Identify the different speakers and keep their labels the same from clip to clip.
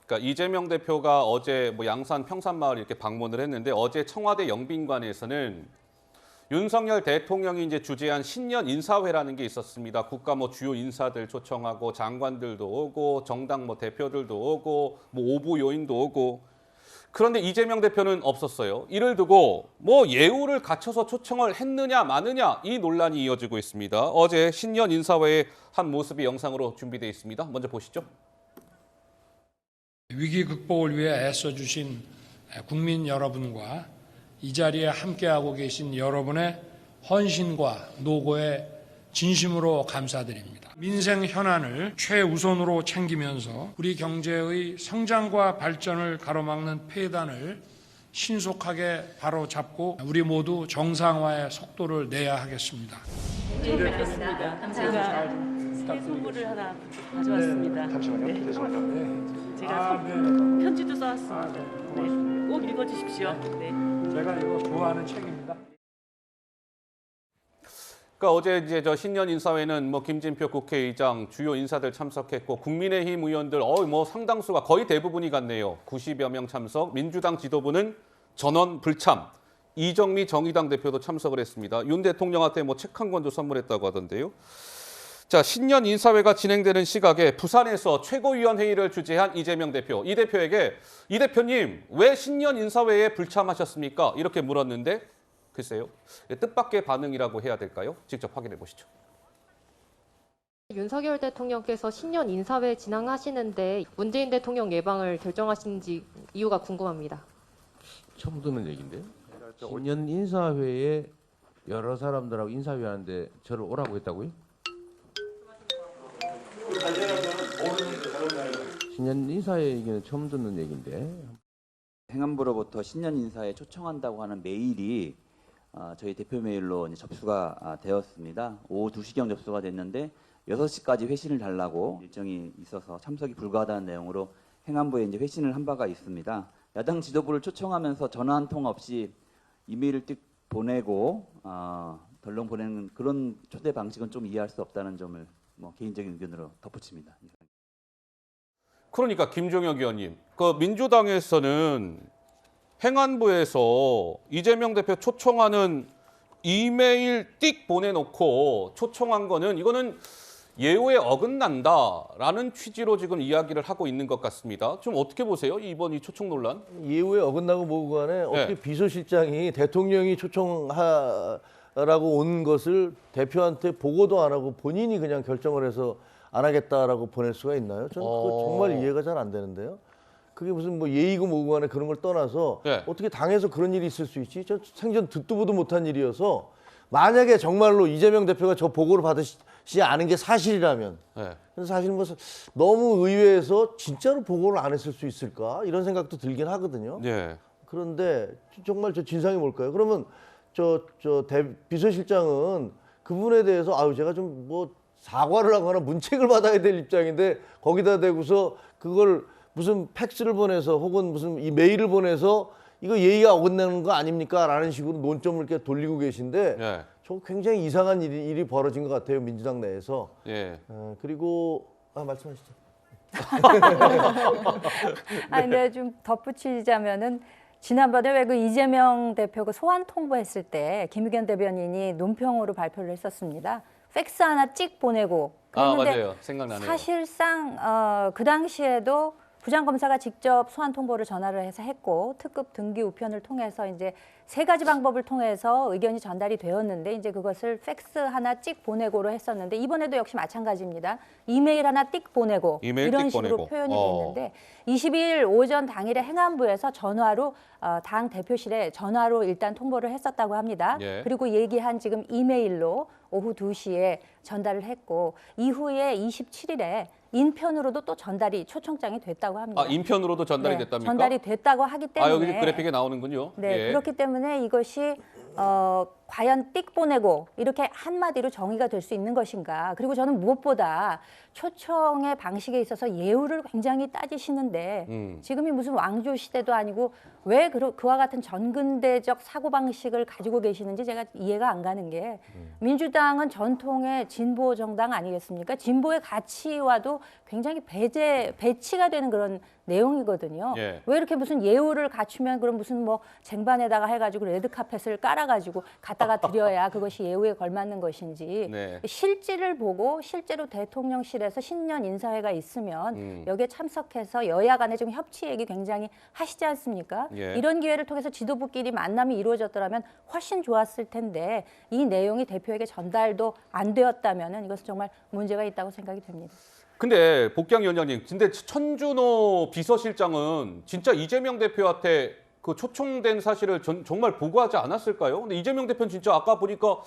Speaker 1: 그러니까 이재명 대표가 어제 뭐 양산 평산마을 이렇게 방문을 했는데 어제 청와대 영빈관에서는 윤석열 대통령이 이제 주재한 신년 인사회라는 게 있었습니다. 국가 뭐 주요 인사들 초청하고 장관들도 오고 정당 뭐 대표들도 오고 뭐 오부 요인도 오고 그런데 이재명 대표는 없었어요. 이를 두고 뭐 예우를 갖춰서 초청을 했느냐 마느냐 이 논란이 이어지고 있습니다. 어제 신년 인사회의 한 모습이 영상으로 준비되어 있습니다. 먼저 보시죠.
Speaker 2: 위기 극복을 위해 애써주신 국민 여러분과 이 자리에 함께하고 계신 여러분의 헌신과 노고에 진심으로 감사드립니다. 민생 현안을 최우선으로 챙기면서 우리 경제의 성장과 발전을 가로막는 폐단을 신속하게 바로잡고 우리 모두 정상화의 속도를 내야 하겠습니다.
Speaker 3: 네, 알겠습니다. 제가 새 선물을 하나 가져왔습니다.
Speaker 2: 잠시만요. 죄송합니다.
Speaker 3: 제가 편지도 써왔습니다. 네, 꼭 읽어주십시오. 네.
Speaker 2: 제가 이거 좋아하는 책입니다.
Speaker 1: 그러니까 어제 이제 저 신년 인사회는 뭐 김진표 국회의장 주요 인사들 참석했고 국민의힘 의원들 뭐 상당수가 거의 대부분이 갔네요. 90여 명 참석. 민주당 지도부는 전원 불참. 이정미 정의당 대표도 참석을 했습니다. 윤 대통령한테 뭐 책 한 권도 선물했다고 하던데요. 자, 신년 인사회가 진행되는 시각에 부산에서 최고위원회의를 주재한 이재명 대표. 이 대표에게 이 대표님 왜 신년 인사회에 불참하셨습니까? 이렇게 물었는데 글쎄요. 뜻밖의 반응이라고 해야 될까요? 직접 확인해 보시죠.
Speaker 4: 윤석열 대통령께서 신년 인사회 진행하시는데 문재인 대통령 예방을 결정하신 이유가 궁금합니다.
Speaker 5: 처음 듣는 얘기인데요. 신년 인사회에 여러 사람들하고 인사회 하는데 저를 오라고 했다고요? 신년 인사회 얘기는 처음 듣는 얘기인데.
Speaker 6: 행안부로부터 신년 인사에 초청한다고 하는 메일이 저희 대표 메일로 이제 접수가 되었습니다. 오후 2시경 접수가 됐는데 6시까지 회신을 달라고 일정이 있어서 참석이 불가하다는 내용으로 행안부에 이제 회신을 한 바가 있습니다. 야당 지도부를 초청하면서 전화 한 통 없이 이메일을 띡 보내고 덜렁 보내는 그런 초대 방식은 좀 이해할 수 없다는 점을 뭐 개인적인 의견으로 덧붙입니다.
Speaker 1: 그러니까 김종혁 의원님, 그 민주당에서는 행안부에서 이재명 대표 초청하는 이메일 띡 보내놓고 초청한 거는 이거는 예우에 어긋난다라는 취지로 지금 이야기를 하고 있는 것 같습니다. 좀 어떻게 보세요? 이번 이 초청 논란?
Speaker 7: 예우에 어긋나고 뭐고 간에 어떻게 비서실장이 대통령이 초청하라고 온 것을 대표한테 보고도 안 하고 본인이 그냥 결정을 해서 안 하겠다라고 보낼 수가 있나요? 저는 그거 정말 이해가 잘 안 되는데요. 그게 무슨 뭐 예의고 뭐고 간에 그런 걸 떠나서 어떻게 당에서 그런 일이 있을 수 있지? 저 생전 듣도 보도 못한 일이어서 만약에 정말로 이재명 대표가 저 보고를 받으시 않은 게 사실이라면 그래서 사실 뭐 너무 의외에서 진짜로 보고를 안 했을 수 있을까? 이런 생각도 들긴 하거든요. 그런데 정말 저 진상이 뭘까요? 그러면 비서실장은 그분에 대해서 제가 좀 뭐 사과를 하거나 문책을 받아야 될 입장인데 거기다 대고서 그걸 무슨 팩스를 보내서 혹은 무슨 이 메일을 보내서 이거 예의가 어긋나는 거 아닙니까? 라는 식으로 논점을 이렇게 돌리고 계신데 저 굉장히 이상한 일이 벌어진 것 같아요. 민주당 내에서. 그리고 말씀하시죠.
Speaker 8: 근데 좀 덧붙이자면은 지난번에 왜 그 이재명 대표가 소환 통보했을 때 김의겸 대변인이 논평으로 발표를 했었습니다. 팩스 하나 찍 보내고 그랬는데
Speaker 1: 맞아요. 생각나네요.
Speaker 8: 사실상 그 당시에도 부장검사가 직접 소환 통보를 전화를 해서 했고 특급 등기 우편을 통해서 이제 3가지 방법을 통해서 의견이 전달이 되었는데 이제 그것을 팩스 하나 찍 보내고로 했었는데 이번에도 역시 마찬가지입니다. 이메일 하나 띡 보내고 이런 식으로 표현이 됐는데 22일 오전 당일에 행안부에서 전화로 당 대표실에 전화로 일단 통보를 했었다고 합니다. 그리고 얘기한 지금 이메일로 오후 2시에 전달을 했고 이후에 27일에 인편으로도 또 전달이 초청장이 됐다고 합니다.
Speaker 1: 인편으로도 전달이 됐답니까?
Speaker 8: 전달이 됐다고 하기 때문에
Speaker 1: 여기 그래픽에 나오는군요.
Speaker 8: 그렇기 때문에 이것이 과연 띡 보내고 이렇게 한마디로 정의가 될 수 있는 것인가. 그리고 저는 무엇보다 초청의 방식에 있어서 예우를 굉장히 따지시는데 지금이 무슨 왕조 시대도 아니고 왜 그와 같은 전근대적 사고방식을 가지고 계시는지 제가 이해가 안 가는 게 민주당은 전통의 진보 정당 아니겠습니까? 진보의 가치와도 굉장히 배치가 되는 그런 내용이거든요.
Speaker 1: 예.
Speaker 8: 왜 이렇게 무슨 예우를 갖추면 그럼 무슨 뭐 쟁반에다가 해가지고 레드카펫을 깔아가지고 갖다가 드려야 그것이 예우에 걸맞는 것인지
Speaker 1: 네.
Speaker 8: 실질을 보고 실제로 대통령실에서 신년 인사회가 있으면 여기에 참석해서 여야 간에 좀 협치 얘기 굉장히 하시지 않습니까?
Speaker 1: 예.
Speaker 8: 이런 기회를 통해서 지도부끼리 만남이 이루어졌더라면 훨씬 좋았을 텐데 이 내용이 대표에게 전달도 안 되었다면 이것은 정말 문제가 있다고 생각이 됩니다.
Speaker 1: 근데 복경 위원장님, 근데 천준호 비서실장은 진짜 이재명 대표한테 그 초청된 사실을 정말 보고하지 않았을까요? 근데 이재명 대표는 진짜 아까 보니까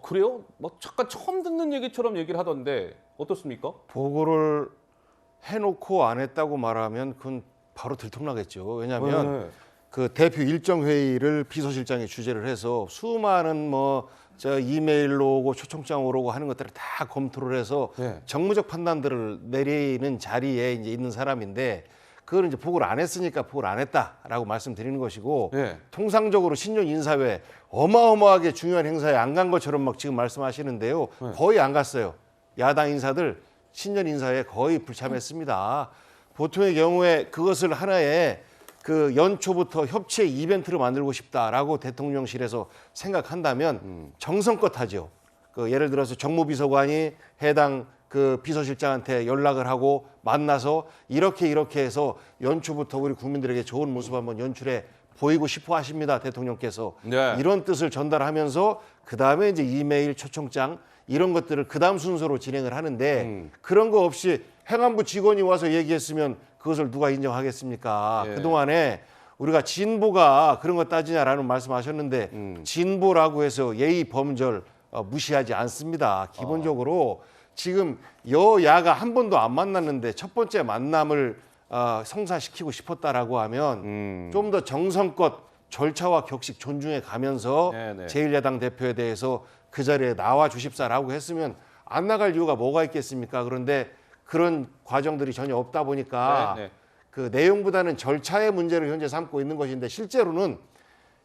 Speaker 1: 그래요? 뭐 잠깐 처음 듣는 얘기처럼 얘기를 하던데 어떻습니까?
Speaker 9: 보고를 해놓고 안 했다고 말하면 그건 바로 들통나겠죠. 왜냐하면
Speaker 1: 네.
Speaker 9: 그 대표 일정 회의를 비서실장이 주재를 해서 수많은 저 이메일로 오고 초청장 오고 하는 것들을 다 검토를 해서
Speaker 1: 네.
Speaker 9: 정무적 판단들을 내리는 자리에 이제 있는 사람인데 그걸 이제 보고를 안 했으니까 보고를 안 했다라고 말씀드리는 것이고
Speaker 1: 네.
Speaker 9: 통상적으로 신년 인사회 어마어마하게 중요한 행사에 안 간 것처럼 막 지금 말씀하시는데요.
Speaker 1: 네.
Speaker 9: 거의 안 갔어요. 야당 인사들 신년 인사회에 거의 불참했습니다. 보통의 경우에 그것을 하나의 그 연초부터 협치의 이벤트로 만들고 싶다라고 대통령실에서 생각한다면 정성껏 하죠. 그 예를 들어서 정무비서관이 해당 그 비서실장한테 연락을 하고 만나서 이렇게 해서 연초부터 우리 국민들에게 좋은 모습 한번 연출해 보이고 싶어 하십니다. 대통령께서.
Speaker 1: 네.
Speaker 9: 이런 뜻을 전달하면서 그다음에 이제 이메일 초청장 이런 것들을 그다음 순서로 진행을 하는데 그런 거 없이 행안부 직원이 와서 얘기했으면 그것을 누가 인정하겠습니까?
Speaker 1: 예.
Speaker 9: 그동안에 우리가 진보가 그런 거 따지냐라는 말씀하셨는데 진보라고 해서 예의 범절 무시하지 않습니다. 기본적으로 지금 여야가 한 번도 안 만났는데 첫 번째 만남을 성사시키고 싶었다라고 하면 좀 더 정성껏 절차와 격식 존중해 가면서
Speaker 1: 네네.
Speaker 9: 제1야당 대표에 대해서 그 자리에 나와 주십사라고 했으면 안 나갈 이유가 뭐가 있겠습니까? 그런데 그런 과정들이 전혀 없다 보니까
Speaker 1: 네.
Speaker 9: 그 내용보다는 절차의 문제를 현재 삼고 있는 것인데 실제로는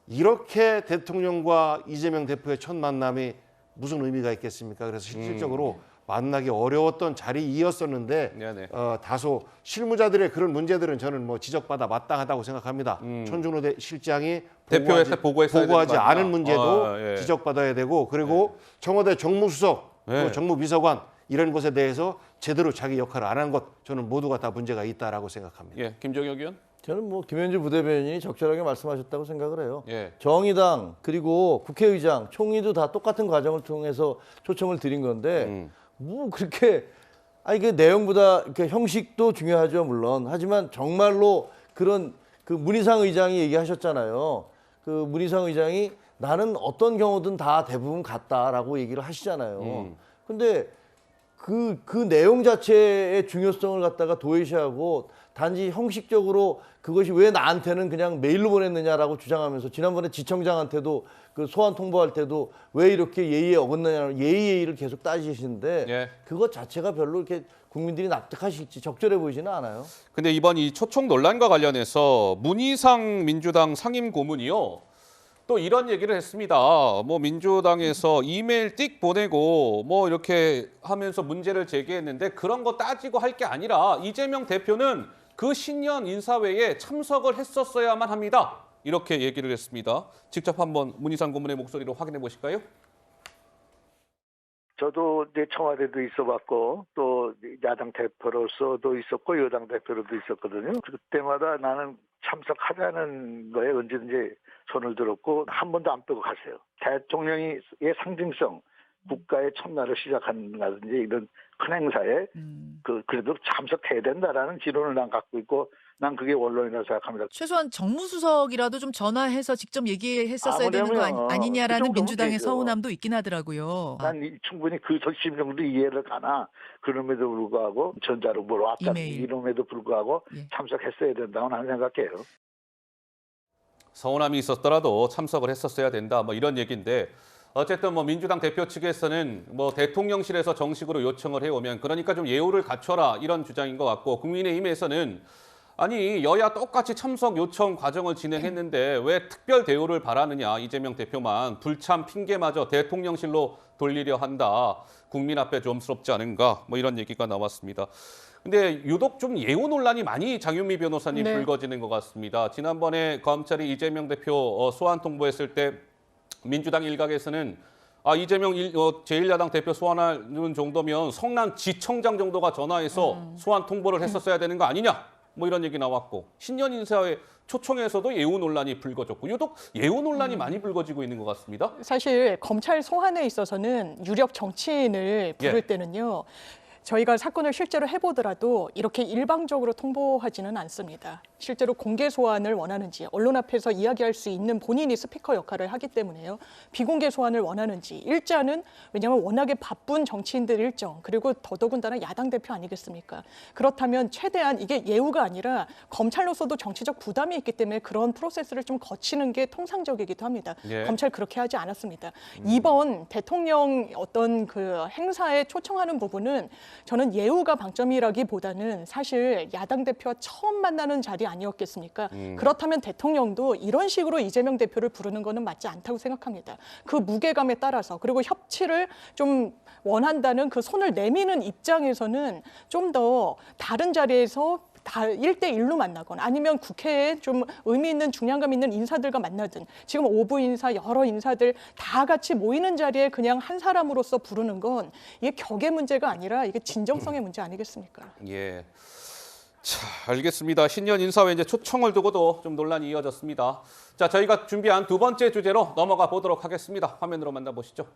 Speaker 9: 이렇게 대통령과 이재명 대표의 첫 만남이 무슨 의미가 있겠습니까? 그래서 실질적으로 만나기 어려웠던 자리이었었는데
Speaker 1: 네네.
Speaker 9: 다소 실무자들의 그런 문제들은 저는 뭐 지적받아 마땅하다고 생각합니다. 천준호 실장이
Speaker 1: 대표에서 보고했어야
Speaker 9: 보고하지
Speaker 1: 되는 거 아니냐?
Speaker 9: 않은 문제도
Speaker 1: 예.
Speaker 9: 지적받아야 되고 그리고 청와대 정무수석,
Speaker 1: 네.
Speaker 9: 또 정무비서관 이런 것에 대해서 제대로 자기 역할을 안 한 것 저는 모두가 다 문제가 있다라고 생각합니다.
Speaker 1: 예, 김종혁 의원.
Speaker 7: 저는 뭐 김현주 부대변인이 적절하게 말씀하셨다고 생각을 해요.
Speaker 1: 예.
Speaker 7: 정의당 그리고 국회의장, 총리도 다 똑같은 과정을 통해서 초청을 드린 건데 뭐 그렇게 그 내용보다 이렇게 형식도 중요하죠 물론. 하지만 정말로 그런 그 문희상 의장이 얘기하셨잖아요. 그 문희상 의장이 나는 어떤 경우든 다 대부분 같다라고 얘기를 하시잖아요. 근데 그 내용 자체의 중요성을 갖다가 도외시하고 단지 형식적으로 그것이 왜 나한테는 그냥 메일로 보냈느냐라고 주장하면서 지난번에 지청장한테도 그 소환 통보할 때도 왜 이렇게 예의에 어긋나냐는 예의를 계속 따지시는데
Speaker 1: 예.
Speaker 7: 그것 자체가 별로 이렇게 국민들이 납득하실지 적절해 보이지는 않아요.
Speaker 1: 근데 이번 이 초청 논란과 관련해서 문희상 민주당 상임 고문이요. 또 이런 얘기를 했습니다. 뭐 민주당에서 이메일 띡 보내고 뭐 이렇게 하면서 문제를 제기했는데 그런 거 따지고 할 게 아니라 이재명 대표는 그 신년 인사회에 참석을 했었어야만 합니다. 이렇게 얘기를 했습니다. 직접 한번 문희상 고문의 목소리로 확인해 보실까요?
Speaker 10: 저도 이제 청와대도 있어봤고 또 야당 대표로서도 있었고 여당 대표로도 있었거든요. 그때마다 나는 참석하자는 거에 언제든지 손을 들었고 한 번도 안 빼고 갔어요. 대통령의 상징성, 국가의 첫날을 시작한다든지 이런 큰 행사에 그래도 참석해야 된다라는 지론을 난 갖고 있고 난 그게 원론이라고 생각합니다.
Speaker 11: 최소한 정무수석이라도 좀 전화해서 직접 얘기했었어야 되는 거 아니냐라는
Speaker 10: 그
Speaker 11: 민주당의
Speaker 10: 정도는
Speaker 11: 서운함도 있긴 하더라고요.
Speaker 10: 난 충분히 그 심정도 이해를 가나 그럼에도 불구하고 전자로 뭐로 왔다
Speaker 11: 이메일.
Speaker 10: 이름에도 불구하고
Speaker 11: 예.
Speaker 10: 참석했어야 된다고 나는 생각해요.
Speaker 1: 서운함이 있었더라도 참석을 했었어야 된다. 뭐 이런 얘기인데 어쨌든 뭐 민주당 대표 측에서는 뭐 대통령실에서 정식으로 요청을 해오면 그러니까 좀 예우를 갖춰라 이런 주장인 것 같고 국민의힘에서는 아니 여야 똑같이 참석 요청 과정을 진행했는데 왜 특별 대우를 바라느냐 이재명 대표만 불참 핑계마저 대통령실로 돌리려 한다. 국민 앞에 좀스럽지 않은가 뭐 이런 얘기가 나왔습니다. 근데 유독 좀 예우 논란이 많이 장윤미 변호사님
Speaker 12: 네.
Speaker 1: 불거지는 것 같습니다. 지난번에 검찰이 이재명 대표 소환 통보했을 때 민주당 일각에서는 이재명 제1야당 대표 소환하는 정도면 성남 지청장 정도가 전화해서 소환 통보를 했었어야 되는 거 아니냐 뭐 이런 얘기 나왔고 신년 인사회 초청에서도 예우 논란이 불거졌고 유독 예우 논란이 많이 불거지고 있는 것 같습니다.
Speaker 12: 사실 검찰 소환에 있어서는 유력 정치인을 부를 때는요. 저희가 사건을 실제로 해보더라도 이렇게 일방적으로 통보하지는 않습니다. 실제로 공개 소환을 원하는지 언론 앞에서 이야기할 수 있는 본인이 스피커 역할을 하기 때문에요. 비공개 소환을 원하는지 일자는 왜냐하면 워낙에 바쁜 정치인들 일정 그리고 더더군다나 야당 대표 아니겠습니까? 그렇다면 최대한 이게 예우가 아니라 검찰로서도 정치적 부담이 있기 때문에 그런 프로세스를 좀 거치는 게 통상적이기도 합니다. 검찰 그렇게 하지 않았습니다. 이번 대통령 어떤 그 행사에 초청하는 부분은 저는 예우가 방점이라기보다는 사실 야당 대표와 처음 만나는 자리 아니었겠습니까? 그렇다면 대통령도 이런 식으로 이재명 대표를 부르는 거는 맞지 않다고 생각합니다. 그 무게감에 따라서 그리고 협치를 좀 원한다는 그 손을 내미는 입장에서는 좀 더 다른 자리에서 다 1대1로 만나거나 아니면 국회에 좀 의미 있는 중량감 있는 인사들과 만나든 지금 5부 인사 여러 인사들 다 같이 모이는 자리에 그냥 한 사람으로서 부르는 건 이게 격의 문제가 아니라 이게 진정성의 문제 아니겠습니까?
Speaker 1: 예. 자, 알겠습니다. 신년 인사회 이제 초청을 두고도 좀 논란이 이어졌습니다. 자, 저희가 준비한 두 번째 주제로 넘어가 보도록 하겠습니다. 화면으로 만나보시죠.